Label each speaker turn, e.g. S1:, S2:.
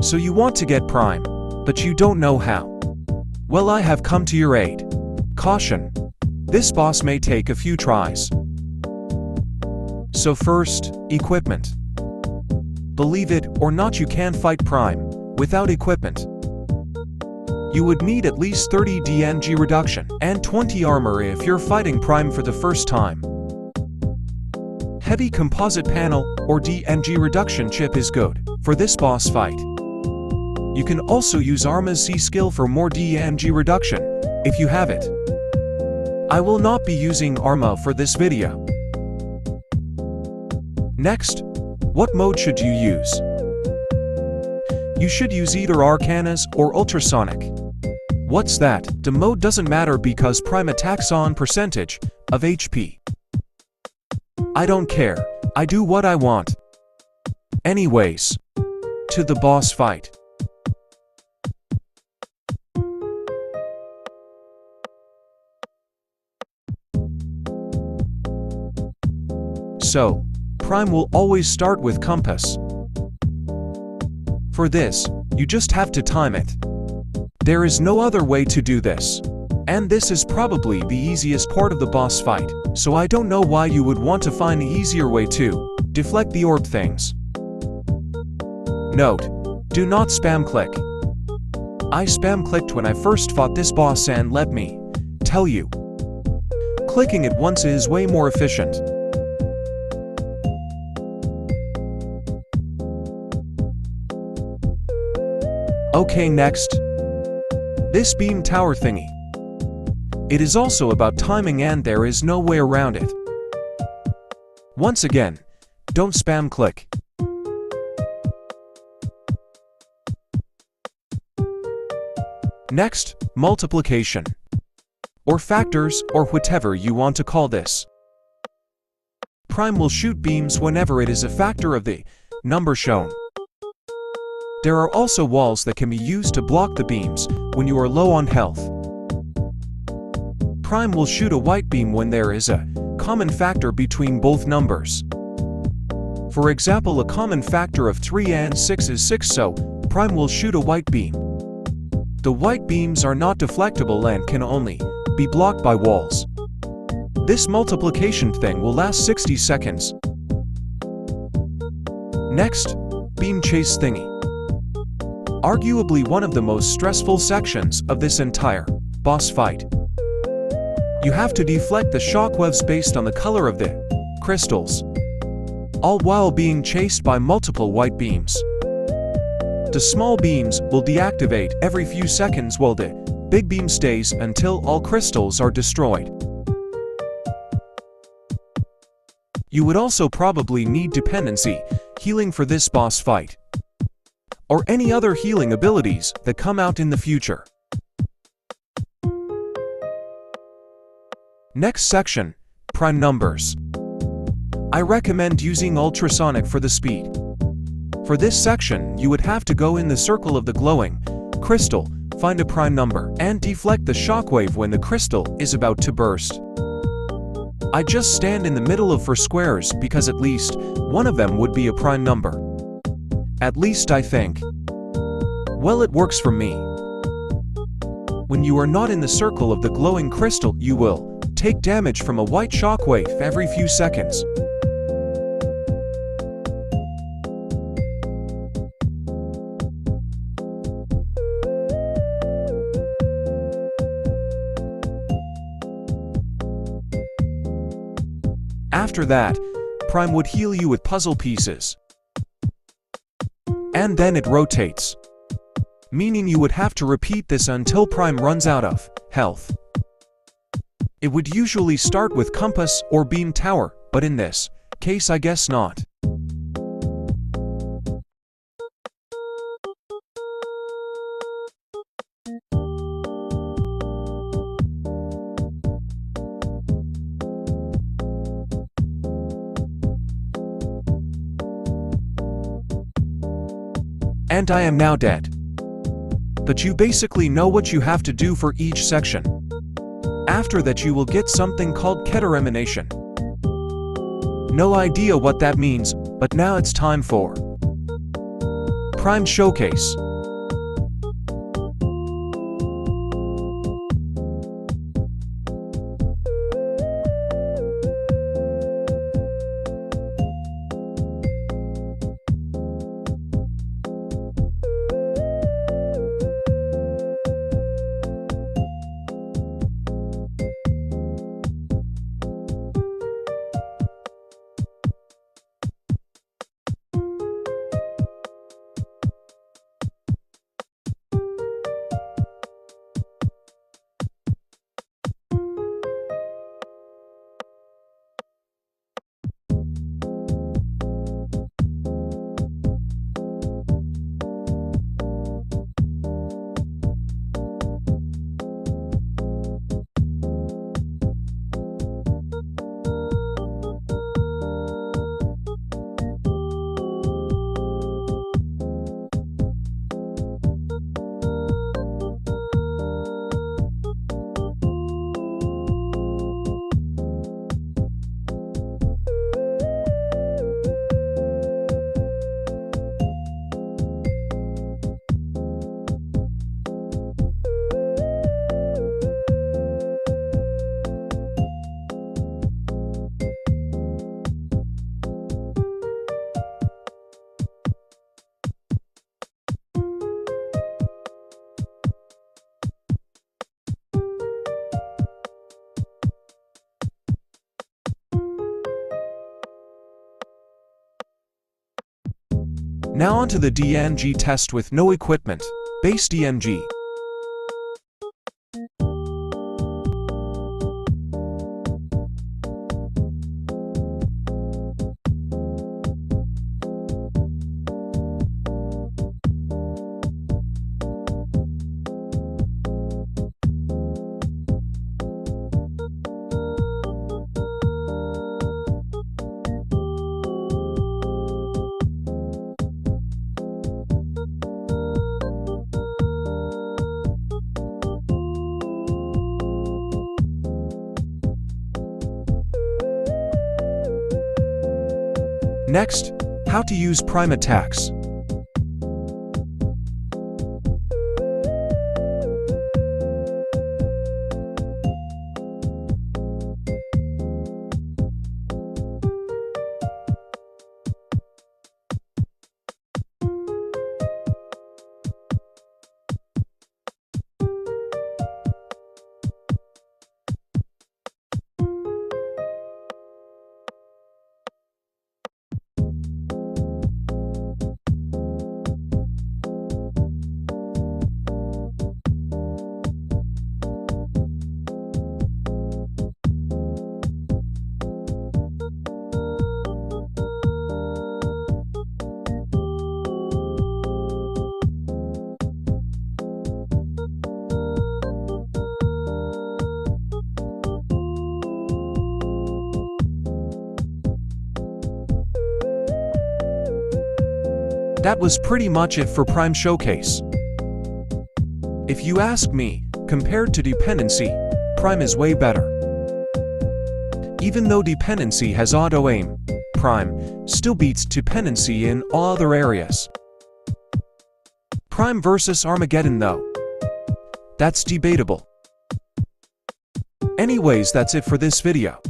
S1: So you want to get Prime, but you don't know how. Well, I have come to your aid. Caution. This boss may take a few tries. So first, equipment. Believe it or not, you can fight Prime without equipment. You would need at least 30 DNG reduction and 20 armor if you're fighting Prime for the first time. Heavy composite panel or DNG reduction chip is good for this boss fight. You can also use Arma's C skill for more DNG reduction if you have it. I will not be using Arma for this video. Next, what mode should you use? You should use either Arcana's or Ultrasonic. What's that? The mode doesn't matter because Prime attacks on percentage of HP. I don't care. I do what I want. Anyways, to the boss fight. So, Prime will always start with Compass. For this, you just have to time it. There is no other way to do this. And this is probably the easiest part of the boss fight, so I don't know why you would want to find an easier way to deflect the orb things. Note, do not spam click. I spam clicked when I first fought this boss, and let me tell you, clicking it once is way more efficient. Okay, next. This beam tower thingy. It is also about timing, and there is no way around it. Once again, don't spam click. Next, multiplication. Or factors, or whatever you want to call this. Prime will shoot beams whenever it is a factor of the number shown. There are also walls that can be used to block the beams when you are low on health. Prime will shoot a white beam when there is a common factor between both numbers. For example, a common factor of 3 and 6 is 6, so Prime will shoot a white beam. The white beams are not deflectable and can only be blocked by walls. This multiplication thing will last 60 seconds. Next, beam chase thingy. Arguably one of the most stressful sections of this entire boss fight. You have to deflect the shockwaves based on the color of the crystals, all while being chased by multiple white beams. The small beams will deactivate every few seconds while the big beam stays until all crystals are destroyed. You would also probably need dependency healing for this boss fight, or any other healing abilities that come out in the future. Next section, Prime numbers. I recommend using Ultrasonic for the speed. For this section, you would have to go in the circle of the glowing crystal, find a Prime number, and deflect the shockwave when the crystal is about to burst. I just stand in the middle of 4 squares because at least one of them would be a Prime number. At least I think. Well, it works for me. When you are not in the circle of the glowing crystal, you will take damage from a white shockwave every few seconds. After that, Prime would heal you with puzzle pieces. And then it rotates. Meaning you would have to repeat this until Prime runs out of health. It would usually start with Compass or Beam Tower, but in this case I guess not. And I am now dead. But you basically know what you have to do for each section. After that you will get something called Keter Emanation. No idea what that means, but now it's time for Prime Showcase. Now onto the DNG test with no equipment, base DNG. Next, how to use Prime attacks. That was pretty much it for Prime Showcase. If you ask me, compared to Dependency, Prime is way better. Even though Dependency has auto-aim, Prime still beats Dependency in all other areas. Prime vs Armageddon though, that's debatable. Anyways, that's it for this video.